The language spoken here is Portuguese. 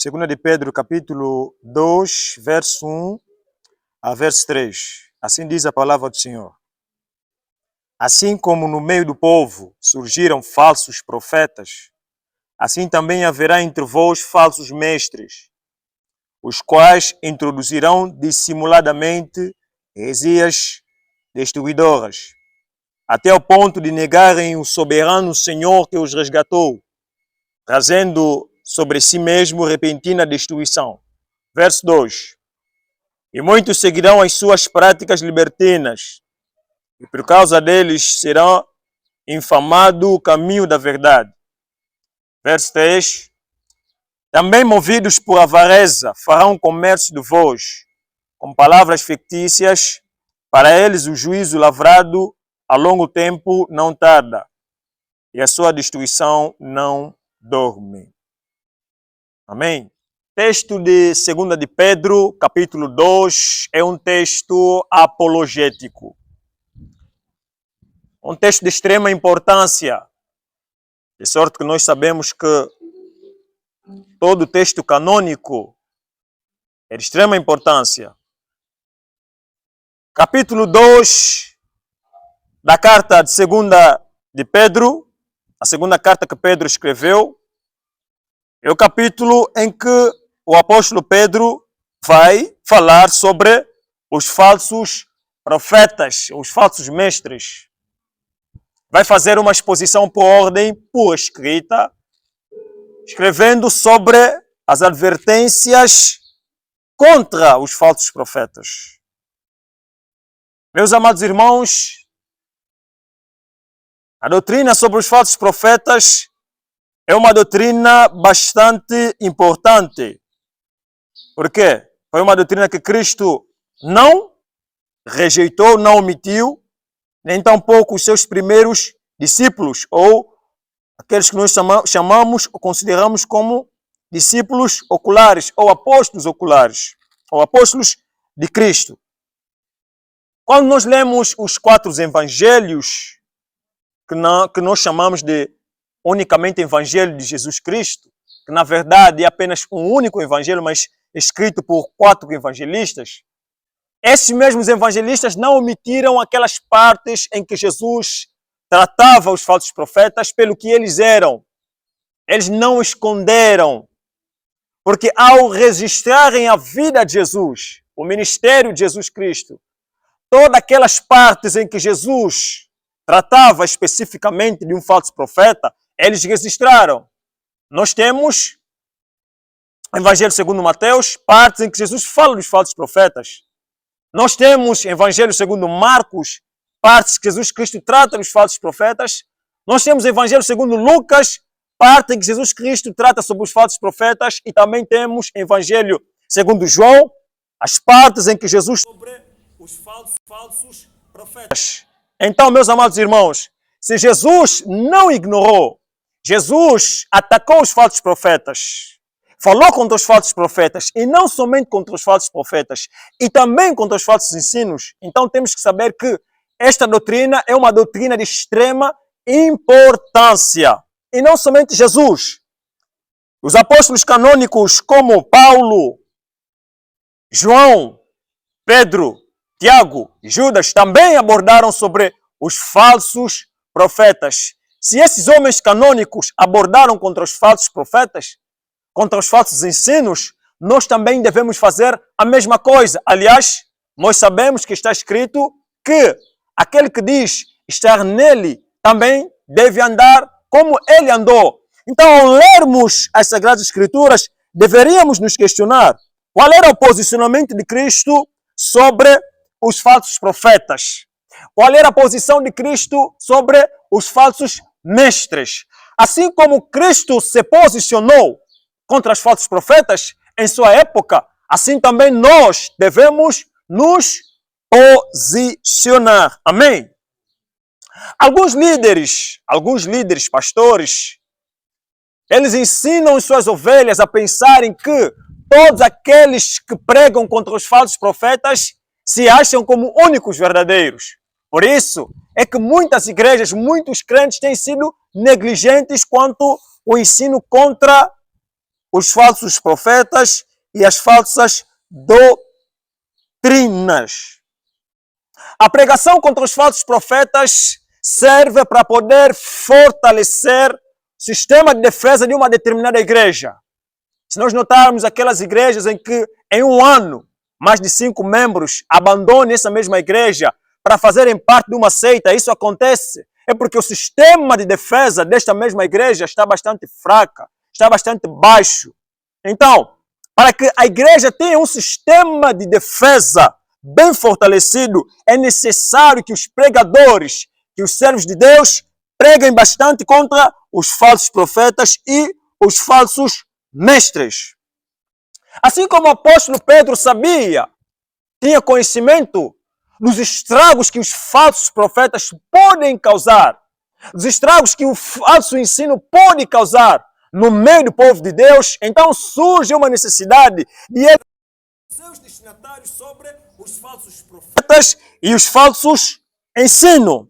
Segunda de Pedro, capítulo 2, verso 1 a verso 3. Assim diz a palavra do Senhor. Assim como no meio do povo surgiram falsos profetas, assim também haverá entre vós falsos mestres, os quais introduzirão dissimuladamente heresias destruidoras, até o ponto de negarem o soberano Senhor que os resgatou, trazendo sobre si mesmo repentina destruição. Verso 2. E muitos seguirão as suas práticas libertinas, e por causa deles será infamado o caminho da verdade. Verso 3. Também movidos por avareza, farão comércio de vós, com palavras fictícias, para eles o juízo lavrado a longo tempo não tarda, e a sua destruição não dorme. Amém? Texto de 2 de Pedro, capítulo 2, é um texto apologético. Um texto de extrema importância, de sorte que nós sabemos que todo texto canônico é de extrema importância. Capítulo 2 da carta de 2 de Pedro, a segunda carta que Pedro escreveu, é o capítulo em que o apóstolo Pedro vai falar sobre os falsos profetas, os falsos mestres. Vai fazer uma exposição por ordem, por escrita, escrevendo sobre as advertências contra os falsos profetas. Meus amados irmãos, a doutrina sobre os falsos profetas é uma doutrina bastante importante. Por quê? Foi uma doutrina que Cristo não rejeitou, não omitiu, nem tampouco os seus primeiros discípulos, ou aqueles que nós chamamos ou consideramos como discípulos oculares, ou apóstolos oculares, ou apóstolos de Cristo. Quando nós lemos os 4 evangelhos, que nós chamamos de unicamente Evangelho de Jesus Cristo, que na verdade é apenas um único evangelho, mas escrito por 4 evangelistas, esses mesmos evangelistas não omitiram aquelas partes em que Jesus tratava os falsos profetas pelo que eles eram. Eles não esconderam, porque ao registrarem a vida de Jesus, o ministério de Jesus Cristo, todas aquelas partes em que Jesus tratava especificamente de um falso profeta, eles registraram. Nós temos, Evangelho segundo Mateus, partes em que Jesus fala dos falsos profetas. Nós temos, Evangelho segundo Marcos, partes que Jesus Cristo trata dos falsos profetas. Nós temos Evangelho segundo Lucas, parte em que Jesus Cristo trata sobre os falsos profetas. E também temos Evangelho segundo João, as partes em que Jesus sobre os falsos profetas. Então, meus amados irmãos, se Jesus não ignorou, Jesus atacou os falsos profetas, falou contra os falsos profetas, e não somente contra os falsos profetas, e também contra os falsos ensinos. Então temos que saber que esta doutrina é uma doutrina de extrema importância. E não somente Jesus. Os apóstolos canônicos como Paulo, João, Pedro, Tiago e Judas também abordaram sobre os falsos profetas. Se esses homens canônicos abordaram contra os falsos profetas, contra os falsos ensinos, nós também devemos fazer a mesma coisa. Aliás, nós sabemos que está escrito que aquele que diz estar nele também deve andar como ele andou. Então, ao lermos as Sagradas Escrituras, deveríamos nos questionar qual era o posicionamento de Cristo sobre os falsos profetas. Qual era a posição de Cristo sobre os falsos mestres? Assim como Cristo se posicionou contra os falsos profetas em sua época, assim também nós devemos nos posicionar. Amém? Alguns líderes, pastores, eles ensinam suas ovelhas a pensarem que todos aqueles que pregam contra os falsos profetas se acham como únicos verdadeiros. Por isso é que muitas igrejas, muitos crentes têm sido negligentes quanto ao ensino contra os falsos profetas e as falsas doutrinas. A pregação contra os falsos profetas serve para poder fortalecer o sistema de defesa de uma determinada igreja. Se nós notarmos aquelas igrejas em que, em um ano, mais de 5 membros abandonam essa mesma igreja para fazerem parte de uma seita, isso acontece. É porque o sistema de defesa desta mesma igreja está bastante fraca, está bastante baixo. Então, para que a igreja tenha um sistema de defesa bem fortalecido, é necessário que os pregadores, que os servos de Deus, preguem bastante contra os falsos profetas e os falsos mestres. Assim como o apóstolo Pedro sabia, tinha conhecimento dos estragos que os falsos profetas podem causar, dos estragos que o falso ensino pode causar no meio do povo de Deus, então surge uma necessidade de seus destinatários sobre os falsos profetas e os falsos ensinos.